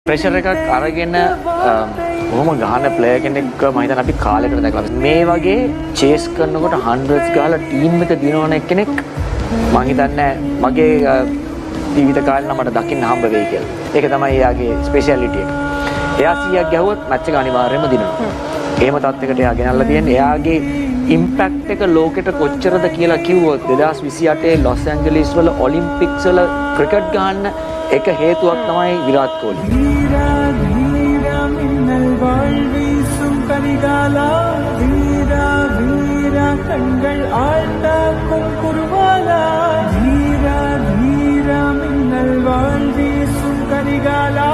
Pressure එකක් අරගෙන කොහොම ගහන ප්ලේයර් කෙනෙක්ව මම හිතන්නේ අපි කාලයකට දැකලා මේ වගේ චේස් කරනකොට හන්ඩ්‍රඩ්ස් ගහලා ටීම් එක දිනවන කෙනෙක් මම හිතන්නේ මගේ ජීවිත කාලේ නම් මට දකින්න හම්බ වෙයි කියලා. ඒක තමයි එයාගේ ස්පෙෂැලිටි එක. එයා 100ක් ගැහුවොත් මැච් එක අනිවාර්යයෙන්ම දිනනවා. එහෙම තත්යකට එයා ගෙනල්ලා තියෙන්නේ. එයාගේ ඉම්පැක්ට් එක ලෝකෙට කොච්චරද කියලා කිව්වොත් 2028 ලොස් ඇන්ජලිස් වල ඔලිම්පික්ස් වල ක්‍රිකට් ගන්න එක හේතුවක් තමයි විරාට් කෝලි. மின்னல் வாழ்வீசும் கரிகாலா வீரா வீரா கண்கள் ஆழ்ந்தாக்கும் குருவாலா வீரா வீரா மின்னல் வாழ்வீசும் கரிகாலா